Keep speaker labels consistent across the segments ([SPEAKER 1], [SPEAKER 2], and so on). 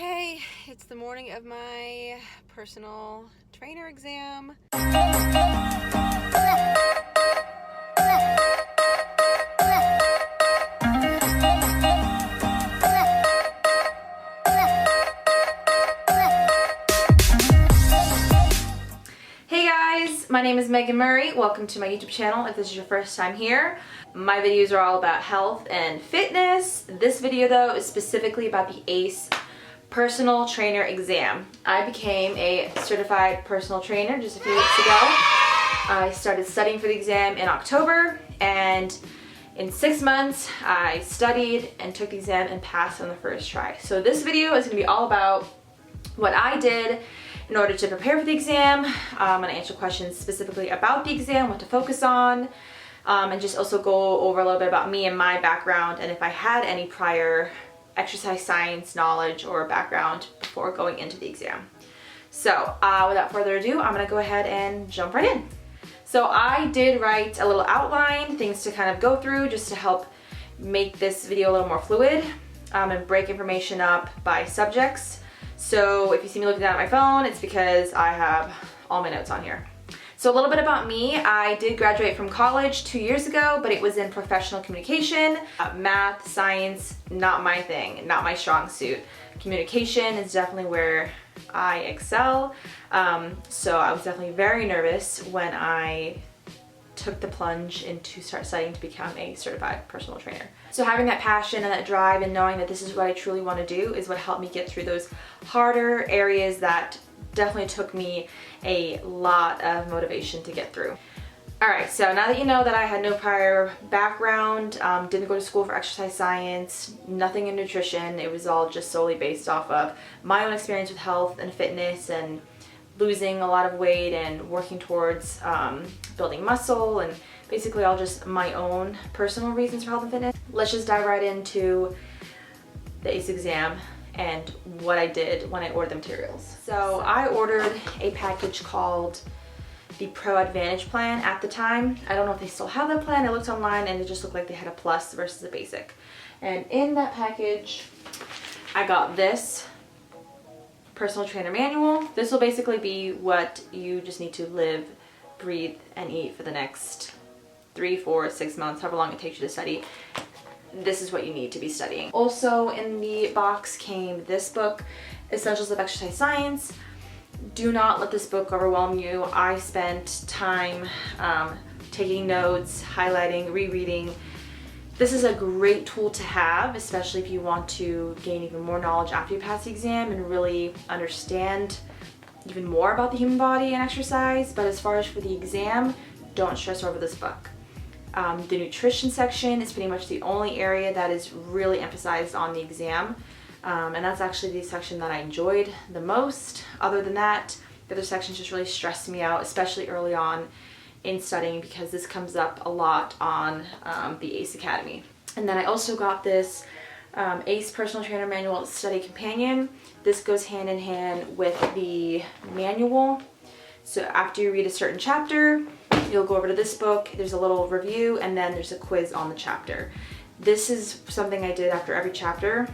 [SPEAKER 1] Okay, it's the morning of my personal trainer exam. Hey guys, my name is Megan Murray. Welcome to my YouTube channel if this is your first time here. My videos are all about health and fitness. This video though is specifically about the ACE personal trainer exam. I became a certified personal trainer just a few weeks ago. I started studying for the exam in October, and in 6 months I studied and took the exam and passed on the first try. So this video is going to be all about what I did in order to prepare for the exam. I'm going to answer questions specifically about the exam, what to focus on, and just also go over a little bit about me and my background, and if I had any prior exercise science knowledge or background before going into the exam. So without further ado, I'm going to go ahead and jump right in. So I did write a little outline, things to kind of go through just to help make this video a little more fluid, and break information up by subjects. So if you see me looking down at my phone, it's because I have all my notes on here. So a little bit about me. I did graduate from college 2 years ago, but it was in professional communication. Math, science, not my thing, not my strong suit. Communication is definitely where I excel. So I was definitely very nervous when I took the plunge into start studying to become a certified personal trainer. So having that passion and that drive and knowing that this is what I truly want to do is what helped me get through those harder areas that definitely took me a lot of motivation to get through. Alright, so now that you know that I had no prior background, didn't go to school for exercise science, nothing in nutrition, it was all just solely based off of my own experience with health and fitness and losing a lot of weight and working towards building muscle, and basically all just my own personal reasons for health and fitness. Let's just dive right into the ACE exam and what I did when I ordered the materials. So I ordered a package called the Pro Advantage plan at the time. I don't know if they still have that plan. I looked online and it just looked like they had a plus versus a basic. And in that package, I got this personal trainer manual. This will basically be what you just need to live, breathe, and eat for the next 3, 4, 6 months, however long it takes you to study. This is what you need to be studying. Also in the box came this book, Essentials of Exercise Science. Do not let this book overwhelm you. I spent time taking notes, highlighting, rereading. This is a great tool to have, especially if you want to gain even more knowledge after you pass the exam and really understand even more about the human body and exercise. But as far as for the exam, don't stress over this book. The nutrition section is pretty much the only area that is really emphasized on the exam, and that's actually the section that I enjoyed the most. Other than that, the other sections just really stressed me out, especially early on in studying, because this comes up a lot on the ACE Academy. And then I also got this ACE Personal Trainer Manual Study Companion. This goes hand in hand with the manual. So after you read a certain chapter, you'll go over to this book, there's a little review, and then there's a quiz on the chapter. This is something I did after every chapter,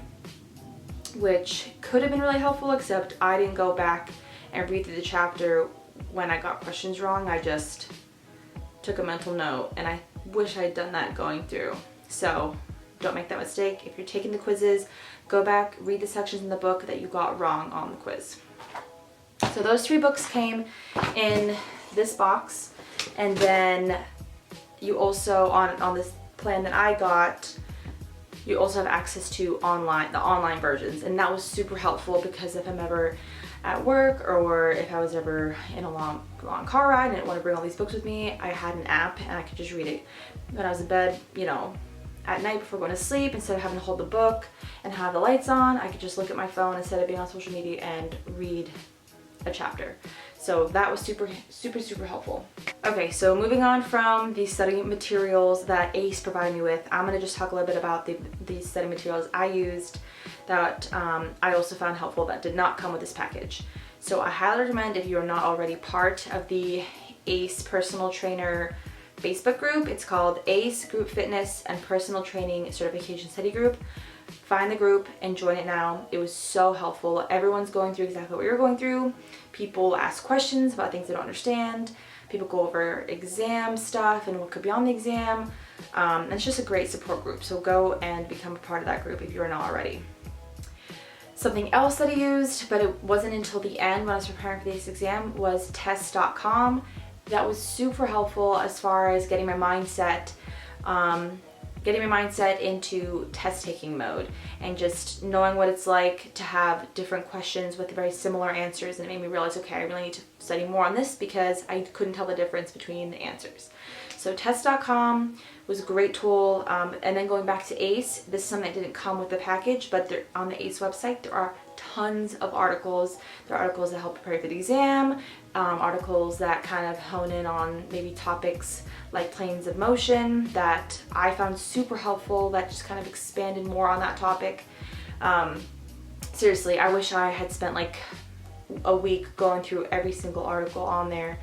[SPEAKER 1] which could have been really helpful, except I didn't go back and read through the chapter when I got questions wrong. I just took a mental note, and I wish I had done that going through. So don't make that mistake. If you're taking the quizzes, go back, read the sections in the book that you got wrong on the quiz. So those 3 books came in this box. And then you also, on this plan that I got, you also have access to the online versions. And that was super helpful, because if I'm ever at work or if I was ever in a long car ride and I didn't want to bring all these books with me, I had an app and I could just read it when I was in bed, you know, at night before going to sleep. Instead of having to hold the book and have the lights on, I could just look at my phone instead of being on social media and read a chapter. So that was super helpful. Okay, so moving on from the study materials that ACE provided me with, I'm going to just talk a little bit about the study materials I used that I also found helpful that did not come with this package. So I highly recommend, if you're not already part of the ACE Personal Trainer Facebook group, it's called ACE Group Fitness and Personal Training Certification Study Group. find the group and join it now. It was so helpful. Everyone's going through exactly what you're going through. People ask questions about things they don't understand. People go over exam stuff and what could be on the exam. And it's just a great support group. So go and become a part of that group if you're not already. Something else that I used, but it wasn't until the end when I was preparing for this exam, was test.com. That was super helpful as far as getting my mindset into test-taking mode and just knowing what it's like to have different questions with very similar answers. And it made me realize, okay, I really need to study more on this because I couldn't tell the difference between the answers. So test.com was a great tool. And then going back to ACE, this is something that didn't come with the package, but on the ACE website, there are tons of articles. There are articles that help prepare for the exam, articles that kind of hone in on maybe topics like planes of motion that I found super helpful, that just kind of expanded more on that topic. Seriously, I wish I had spent like a week going through every single article on there.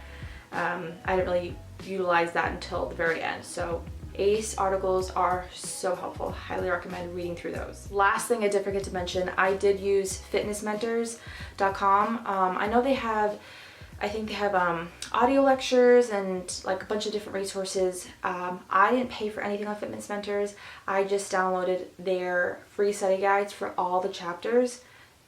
[SPEAKER 1] I didn't really utilize that until the very end. So ACE articles are so helpful. Highly recommend reading through those. Last thing I did forget to mention, I did use fitnessmentors.com. I know they have, I think they have audio lectures and like a bunch of different resources. I didn't pay for anything on Fitness Mentors. I just downloaded their free study guides for all the chapters.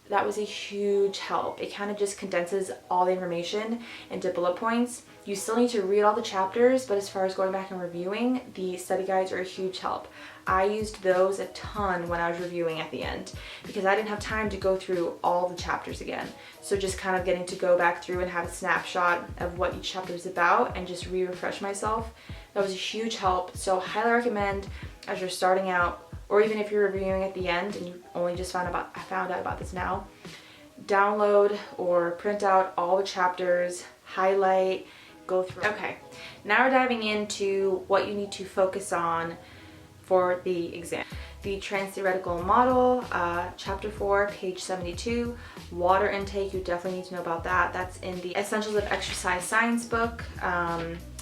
[SPEAKER 1] That was a huge help. It kind of just condenses all the information into bullet points. You still need to read all the chapters, but as far as going back and reviewing, the study guides are a huge help. I used those a ton when I was reviewing at the end because I didn't have time to go through all the chapters again. So just kind of getting to go back through and have a snapshot of what each chapter is about and just refresh myself. That was a huge help. So highly recommend as you're starting out, or even if you're reviewing at the end and you only just found out about this now, download or print out all the chapters, highlight, go through. Okay, now we're diving into what you need to focus on for the exam. The Trans-Theoretical Model, Chapter 4, page 72. Water intake, you definitely need to know about that. That's in the Essentials of Exercise Science book,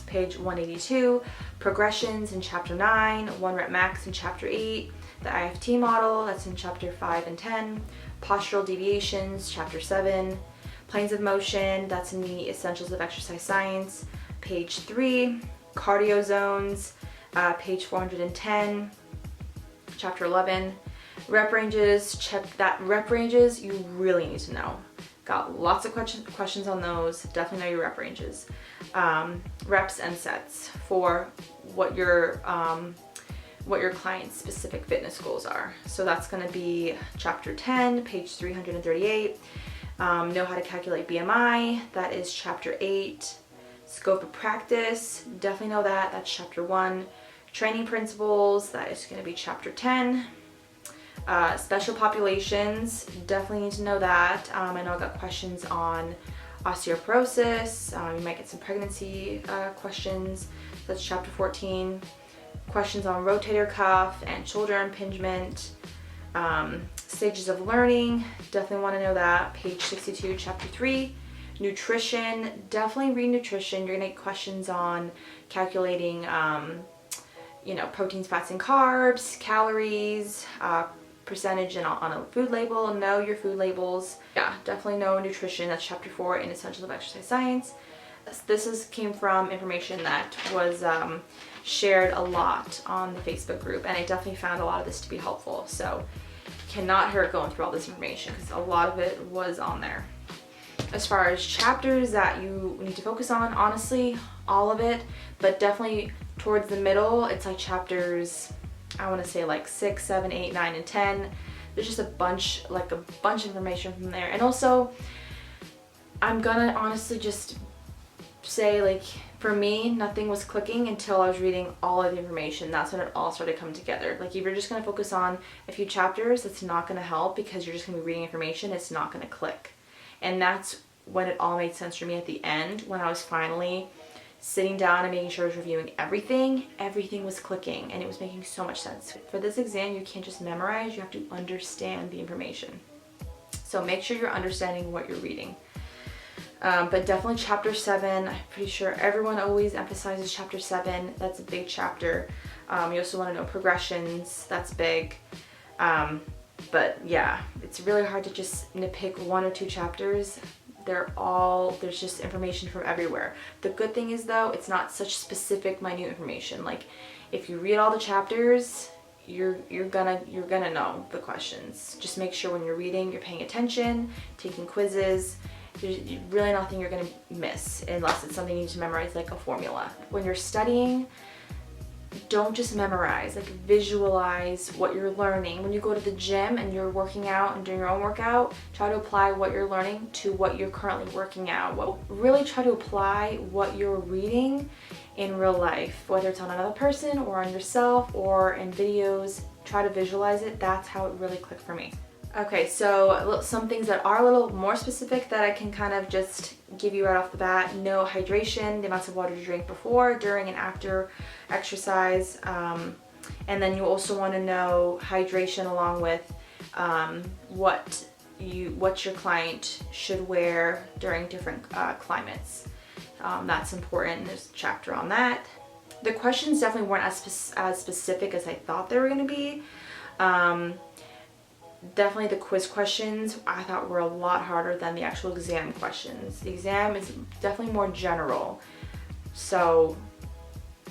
[SPEAKER 1] page 182. Progressions in Chapter 9, 1 rep max in Chapter 8. The IFT model, that's in Chapter 5 and 10. Postural deviations, Chapter 7. Planes of motion, that's in the Essentials of Exercise Science, page 3. Cardio zones, page 410, Chapter 11. Rep ranges, check that. Rep ranges, you really need to know. Got lots of questions on those. Definitely know your rep ranges. Reps and sets for what your client's specific fitness goals are. So that's going to be Chapter 10, page 338. Know how to calculate BMI, that is Chapter 8. Scope of practice, definitely know that, that's Chapter 1. Training principles, that is going to be Chapter 10. Special populations, definitely need to know that. I know I got questions on osteoporosis. You might get some pregnancy questions. That's Chapter 14. Questions on rotator cuff and shoulder impingement. Stages of learning, definitely want to know that. Page 62, Chapter 3. Nutrition, definitely read nutrition. You're going to get questions on calculating, proteins, fats, and carbs, calories, percentage on a food label. Know your food labels. Yeah, definitely know nutrition. That's Chapter 4 in Essentials of Exercise Science. This came from information that was shared a lot on the Facebook group, and I definitely found a lot of this to be helpful. So cannot hurt going through all this information because a lot of it was on there. As far as chapters that you need to focus on, honestly, all of it, but definitely towards the middle, it's like chapters, I want to say like 6, 7, 8, 9, and 10. There's just a bunch of information from there. And also, I'm gonna honestly just say, like, for me, nothing was clicking until I was reading all of the information. That's when it all started coming together. Like, if you're just gonna focus on a few chapters, it's not gonna help because you're just gonna be reading information. It's not gonna click. And that's when it all made sense for me at the end, when I was finally sitting down and making sure I was reviewing everything. Everything was clicking and it was making so much sense. For this exam, you can't just memorize, you have to understand the information. So make sure you're understanding what you're reading. But definitely Chapter 7, I'm pretty sure everyone always emphasizes Chapter 7. That's a big chapter. You also want to know progressions, that's big. But yeah, it's really hard to just nitpick 1 or 2 chapters. There's just information from everywhere. The good thing is though, it's not such specific, minute information. Like if you read all the chapters, you're gonna know the questions. Just make sure when you're reading, you're paying attention, taking quizzes. There's really nothing you're gonna miss unless it's something you need to memorize, like a formula. When you're studying, don't just memorize, like visualize what you're learning. When you go to the gym and you're working out and doing your own workout, try to apply what you're learning to what you're currently working out. Really try to apply what you're reading in real life, whether it's on another person or on yourself or in videos. Try to visualize it. That's how it really clicked for me. Okay, so some things that are a little more specific that I can kind of just give you right off the bat. Know hydration, the amounts of water to drink before, during, and after exercise. And then you also want to know hydration along with what your client should wear during different climates. That's important. There's a chapter on that. The questions definitely weren't as specific as I thought they were going to be. Definitely the quiz questions I thought were a lot harder than the actual exam questions. The exam is definitely more general. So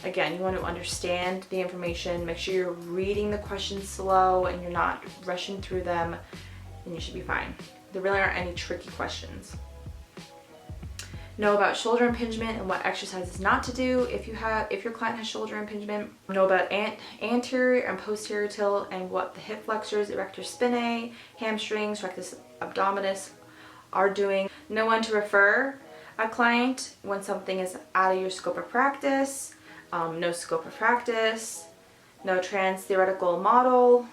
[SPEAKER 1] again, you want to understand the information, make sure you're reading the questions slow and you're not rushing through them, and you should be fine. There really aren't any tricky questions. Know about shoulder impingement and what exercises not to do if your client has shoulder impingement. Know about anterior and posterior tilt and what the hip flexors, erector spinae, hamstrings, rectus abdominis are doing. Know when to refer a client when something is out of your scope of practice. No scope of practice. No trans-theoretical model.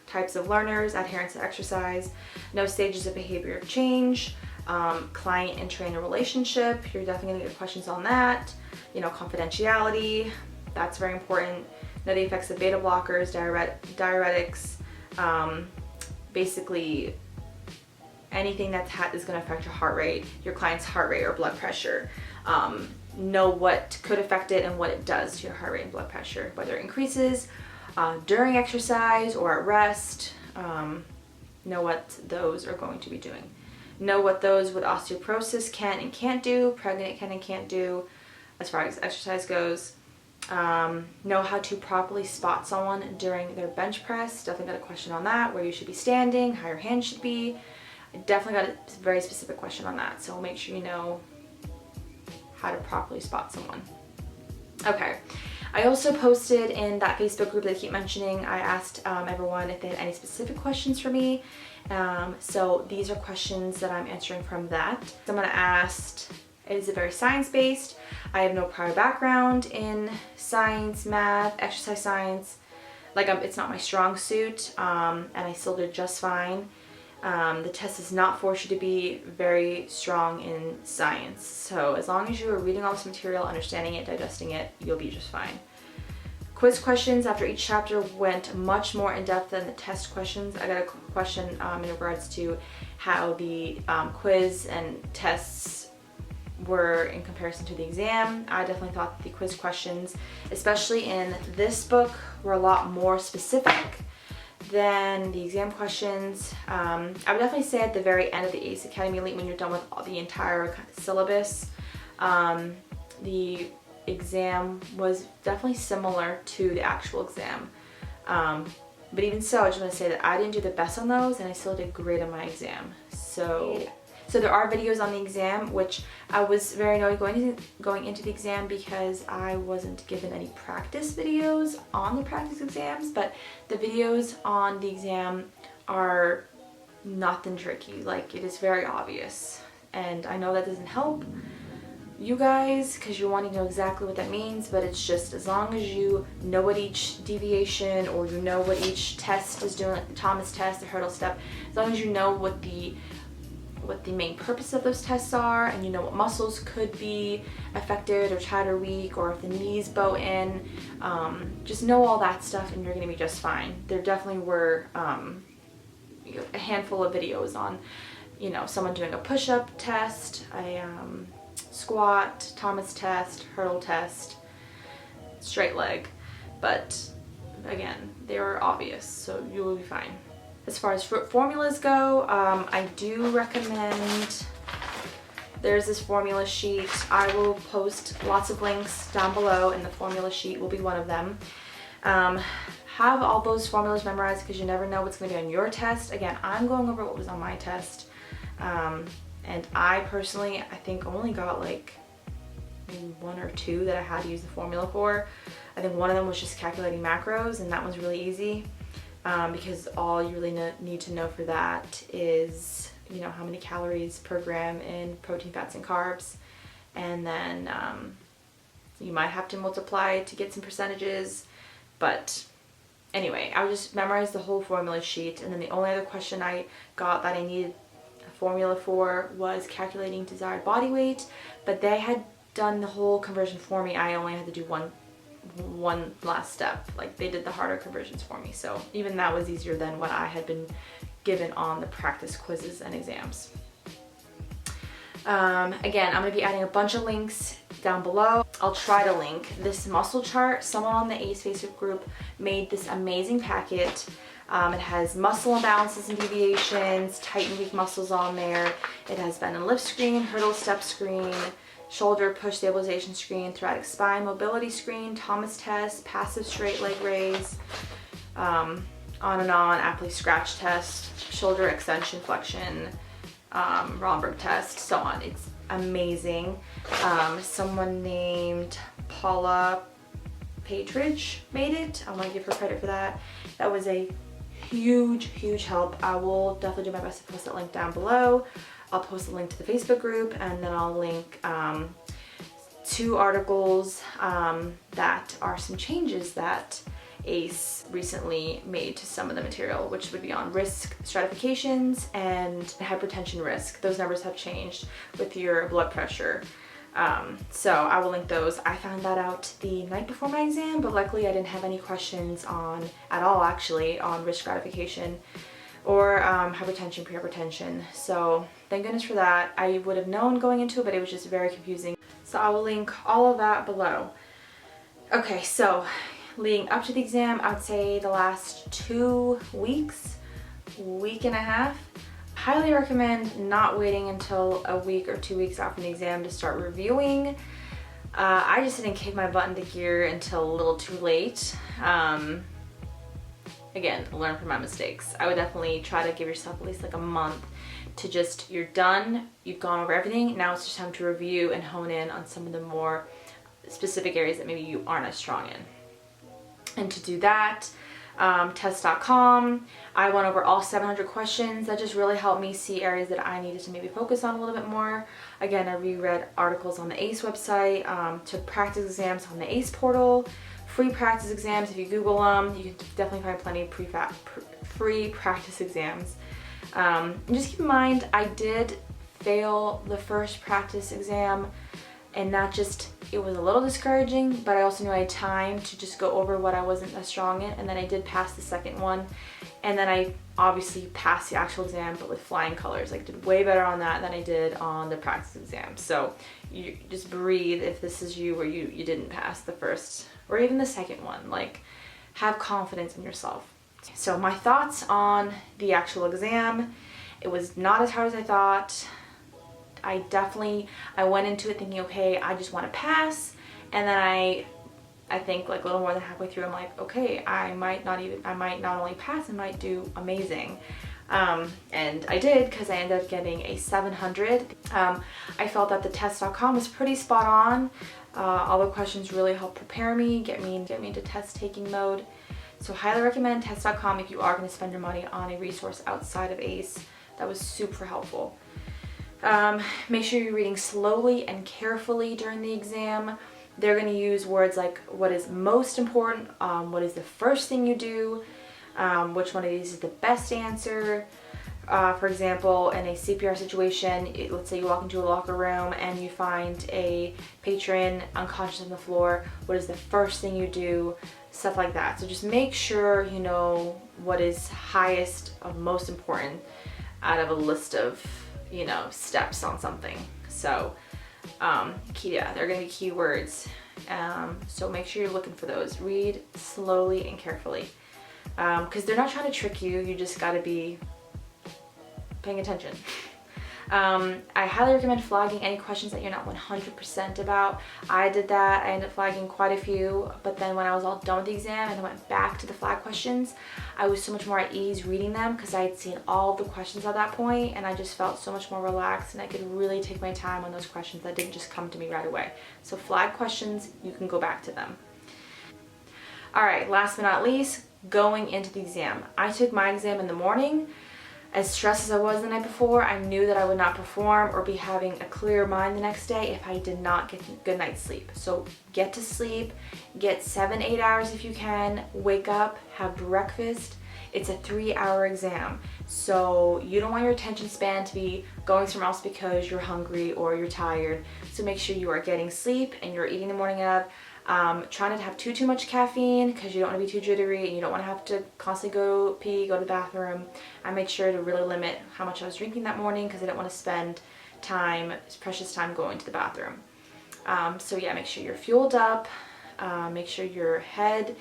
[SPEAKER 1] Types of learners, adherence to exercise. No stages of behavior change. Client and trainer relationship, you're definitely gonna get questions on that. You know, confidentiality, that's very important. Know the effects of beta blockers, diuretics, basically anything that is going to affect your heart rate, your client's heart rate or blood pressure. Know what could affect it and what it does to your heart rate and blood pressure, whether it increases during exercise or at rest. Know what those are going to be doing. Know what those with osteoporosis can and can't do, pregnant can and can't do as far as exercise goes. Know how to properly spot someone during their bench press. Definitely got a question on that, where you should be standing, how your hand should be. I definitely got a very specific question on that, so make sure you know how to properly spot someone. Okay, I also posted in that Facebook group that I keep mentioning, I asked everyone if they had any specific questions for me. So these are questions that I'm answering from that. Someone asked, is it very science-based? I have no prior background in science, math, exercise science. Like it's not my strong suit, and I still did just fine. The test does not force you to be very strong in science. So as long as you are reading all this material, understanding it, digesting it, you'll be just fine. Quiz questions after each chapter went much more in depth than the test questions. I got a question in regards to how the quiz and tests were in comparison to the exam. I definitely thought that the quiz questions, especially in this book, were a lot more specific than the exam questions. I would definitely say at the very end of the ACE Academy Elite, when you're done with the entire syllabus, the exam was definitely similar to the actual exam. But even so, I just want to say that I didn't do the best on those and I still did great on my exam. So there are videos on the exam, which I was very annoyed going into the exam because I wasn't given any practice videos on the practice exams, but the videos on the exam are nothing tricky. Like, it is very obvious. And I know that doesn't help you guys because you're wanting to know exactly what that means, but it's just as long as you know what each deviation or you know what each test is doing, like the Thomas test, the hurdle step, as long as you know what the main purpose of those tests are, and you know what muscles could be affected or tight or weak, or if the knees bow in, just know all that stuff and you're going to be just fine. There definitely were a handful of videos on, you know, someone doing a push-up test, a squat, Thomas test, hurdle test, straight leg, but again, they're obvious, so you will be fine. As far as formulas go, I do recommend, there's this formula sheet. I will post lots of links down below, and the formula sheet will be one of them. Have all those formulas memorized because you never know what's going to be on your test. Again, I'm going over what was on my test. And I personally, I think only got like maybe 1 or 2 that I had to use the formula for. I think one of them was just calculating macros, and that one's really easy because all you really need to know for that is, you know, how many calories per gram in protein, fats, and carbs. And then you might have to multiply to get some percentages, but anyway, I would just memorize the whole formula sheet, and then the only other question I got that I needed a formula for was calculating desired body weight, but they had done the whole conversion for me. I only had to do one last step. Like, they did the harder conversions for me, so even that was easier than what I had been given on the practice quizzes and exams. Again, I'm going to be adding a bunch of links down below. I'll try to link this muscle chart. Someone on the ACE Facebook group made this amazing packet. It has muscle imbalances and deviations, tight and weak muscles on there. It has bend and lift screen, hurdle step screen, shoulder push stabilization screen, thoracic spine mobility screen, Thomas test, passive straight leg raise, on and on, Apley scratch test, shoulder extension flexion, Romberg test, so on. It's amazing. Someone named Paula Patridge made it. I want to give her credit for that. That was a huge help. I will definitely do my best to post that link down below. I'll post a link to the Facebook group, and then I'll link 2 articles that are some changes that ACE recently made to some of the material, which would be on risk stratifications and hypertension risk. Those numbers have changed with your blood pressure. So I will link those. I found that out the night before my exam, but luckily I didn't have any questions at all actually on risk stratification or hypertension, prehypertension. So thank goodness for that. I would have known going into it, but it was just very confusing. So I will link all of that below. Okay, so leading up to the exam, I would say the last 2 weeks, week and a half, highly recommend not waiting until a week or 2 weeks after the exam to start reviewing. I just didn't kick my butt into gear until a little too late. Again, learn from my mistakes. I would definitely try to give yourself at least like a month to just, you're done, you've gone over everything, now it's just time to review and hone in on some of the more specific areas that maybe you aren't as strong in. And to do that, test.com, I went over all 700 questions. That just really helped me see areas that I needed to maybe focus on a little bit more. Again, I reread articles on the ACE website, took practice exams on the ACE portal, free practice exams. If you Google them, you can definitely find plenty of free practice exams. And just keep in mind, I did fail the first practice exam, and that just, it was a little discouraging, but I also knew I had time to just go over what I wasn't as strong in, and then I did pass the second one, and then I obviously passed the actual exam, but with flying colors. Like, did way better on that than I did on the practice exam. So you just breathe if this is you, where you didn't pass the first or even the second one. Like, have confidence in yourself. So my thoughts on the actual exam: it was not as hard as I thought. I went into it thinking, okay, I just want to pass, and then I think like a little more than halfway through, I'm like, okay, I might not only pass, I might do amazing. And I did, because I ended up getting a 700. I felt that the test.com was pretty spot on. All the questions really helped prepare me, get me into test taking mode. So highly recommend test.com if you are going to spend your money on a resource outside of ACE. That was super helpful. Make sure you're reading slowly and carefully during the exam. They're going to use words like what is most important, what is the first thing you do, which one of these is the best answer. For example, in a CPR situation, let's say you walk into a locker room and you find a patron unconscious on the floor, what is the first thing you do? Stuff like that. So just make sure you know what is highest or most important out of a list of, steps on something. So they're going to be keywords. So make sure you're looking for those. Read slowly and carefully, because they're not trying to trick you. You just got to be paying attention. I highly recommend flagging any questions that you're not 100% about. I did that. I ended up flagging quite a few, but then when I was all done with the exam and I went back to the flag questions, I was so much more at ease reading them because I had seen all the questions at that point, and I just felt so much more relaxed and I could really take my time on those questions that didn't just come to me right away. So flag questions, you can go back to them. All right, last but not least, going into the exam. I took my exam in the morning. As stressed as I was the night before, I knew that I would not perform or be having a clear mind the next day if I did not get a good night's sleep. So get to sleep, get 7-8 hours if you can, wake up, have breakfast. It's a 3-hour exam, so you don't want your attention span to be going somewhere else because you're hungry or you're tired. So make sure you are getting sleep and you're eating the morning of. Try not to have too much caffeine because you don't want to be too jittery and you don't want to have to constantly go pee, go to the bathroom. I made sure to really limit how much I was drinking that morning because I didn't want to spend precious time going to the bathroom. So yeah, make sure you're fueled up, make sure your head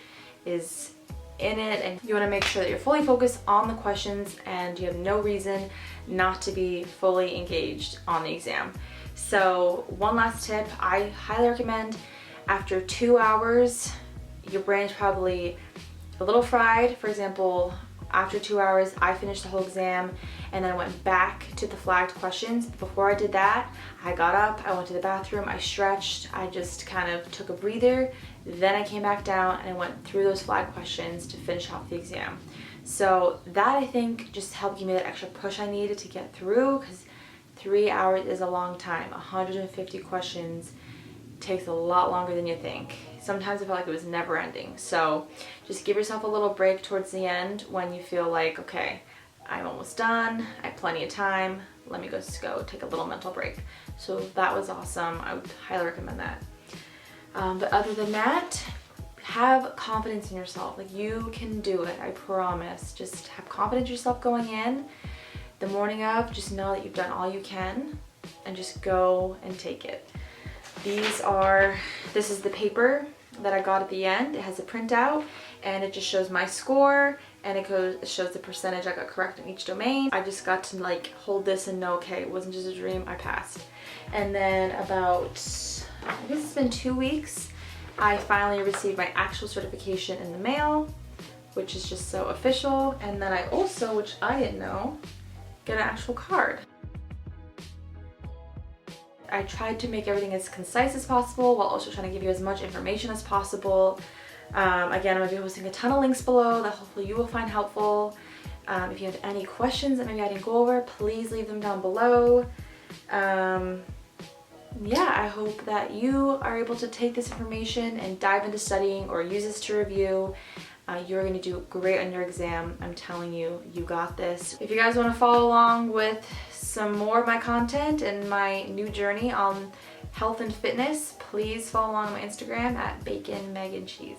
[SPEAKER 1] is in it, and you want to make sure that you're fully focused on the questions and you have no reason not to be fully engaged on the exam. So one last tip, I highly recommend after 2 hours, your brain's probably a little fried. For example, after 2 hours, I finished the whole exam and then I went back to the flagged questions. Before I did that, I got up, I went to the bathroom, I stretched, I just kind of took a breather. Then I came back down and I went through those flagged questions to finish off the exam. So that, I think, just helped give me that extra push I needed to get through, because 3 hours is a long time. 150 questions takes a lot longer than you think. Sometimes I felt like it was never ending. So just give yourself a little break towards the end when you feel like, okay, I'm almost done, I have plenty of time, let me just go take a little mental break. So that was awesome. I would highly recommend that. But other than that, have confidence in yourself. Like, you can do it, I promise. Just have confidence in yourself going in. The morning of, just know that you've done all you can and just go and take it. This is the paper that I got at the end. It has a printout and it just shows my score, and it shows the percentage I got correct in each domain. I just got to like hold this and know, okay, it wasn't just a dream, I passed. And then about, I guess it's been 2 weeks, I finally received my actual certification in the mail, which is just so official. And then I also, which I didn't know, get an actual card. I tried to make everything as concise as possible while also trying to give you as much information as possible. Again, I'm going to be posting a ton of links below that hopefully you will find helpful. If you have any questions that maybe I didn't go over, please leave them down below. Yeah, I hope that you are able to take this information and dive into studying or use this to review. You're going to do great on your exam. I'm telling you, you got this. If you guys want to follow along with some more of my content and my new journey on health and fitness, please follow along on my Instagram at Bacon, Meg, and Cheese.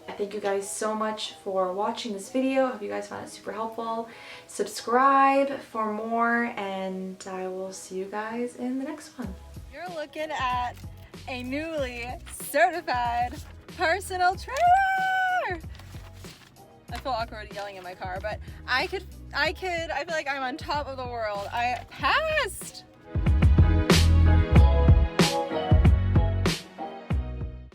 [SPEAKER 1] I thank you guys so much for watching this video. I hope you guys found it super helpful. Subscribe for more, and I will see you guys in the next one.
[SPEAKER 2] You're looking at a newly certified personal trainer. I feel awkward yelling in my car, but I feel like I'm on top of the world. I passed!